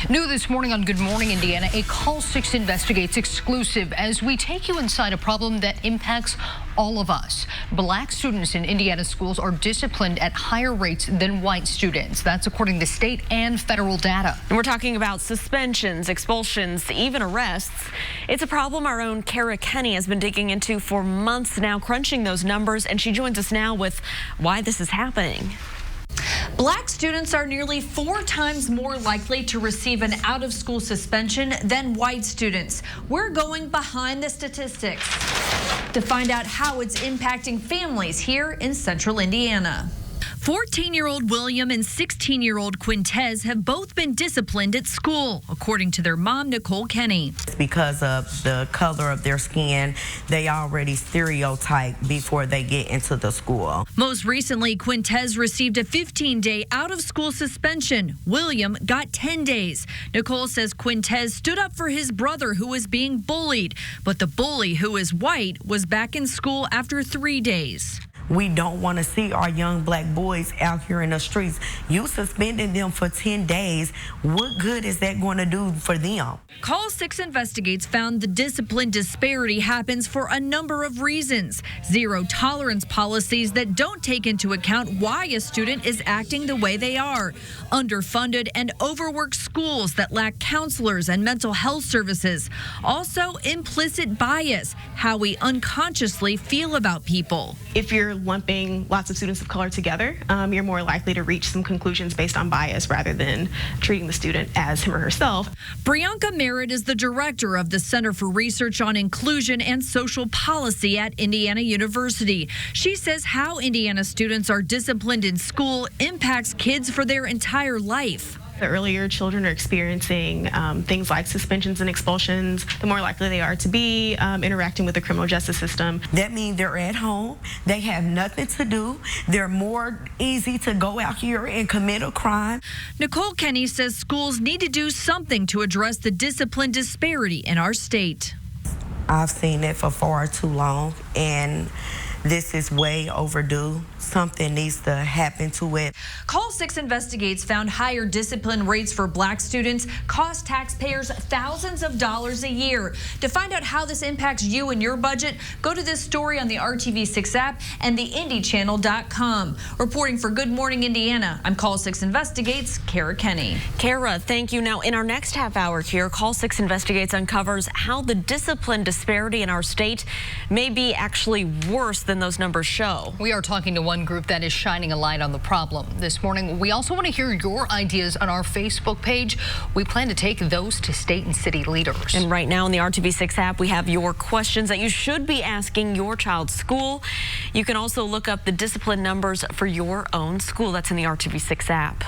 New this morning on Good Morning Indiana, a Call 6 Investigates exclusive as we take you inside a problem that impacts all of us. Black students in Indiana schools are disciplined at higher rates than white students. That's according to state and federal data. And we're talking about suspensions, expulsions, even arrests. It's a problem our own Kara Kenny has been digging into for months now, crunching those numbers, and she joins us now with why this is happening. Black students are nearly 4 times more likely to receive an out-of-school suspension than white students. We're going behind the statistics to find out how it's impacting families here in central Indiana. 14-year-old William and 16-year-old Quintez have both been disciplined at school, according to their mom, Nicole Kenny. Because of the color of their skin, they already stereotype before they get into the school. Most recently, Quintez received a 15-day out-of-school suspension. William got 10 days. Nicole says Quintez stood up for his brother who was being bullied, but the bully, who is white, was back in school after 3 days. We don't want to see our young black boys out here in the streets. You suspending them for 10 days. What good is that going to do for them? Call 6 Investigates found the discipline disparity happens for a number of reasons. Zero tolerance policies that don't take into account why a student is acting the way they are. Underfunded and overworked schools that lack counselors and mental health services. Also, implicit bias, how we unconsciously feel about people. If you're lumping lots of students of color together, you're more likely to reach some conclusions based on bias rather than treating the student as him or herself. Brianka Merritt is the director of the Center for Research on Inclusion and Social Policy at Indiana University. She says how Indiana students are disciplined in school impacts kids for their entire life. The earlier children are experiencing things like suspensions and expulsions, the more likely they are to be interacting with the criminal justice system. That means they're at home, they have nothing to do, they're more easy to go out here and commit a crime. Nicole Kenny says schools need to do something to address the discipline disparity in our state. I've seen it for far too long, and this is way overdue. Something needs to happen to it. Call 6 Investigates found higher discipline rates for black students cost taxpayers thousands of dollars a year. To find out how this impacts you and your budget, go to this story on the RTV6 app and the IndyChannel.com. Reporting for Good Morning Indiana, I'm Call 6 Investigates, Kara Kenny. Kara, thank you. Now, in our next half hour here, Call 6 Investigates uncovers how the discipline disparity in our state may be actually worse than those numbers show. We are talking to one group that is shining a light on the problem this morning. We also want to hear your ideas on our Facebook page. We plan to take those to state and city leaders. And right now in the RTV6 app, we have your questions that you should be asking your child's school. You can also look up the discipline numbers for your own school. That's in the RTV6 app.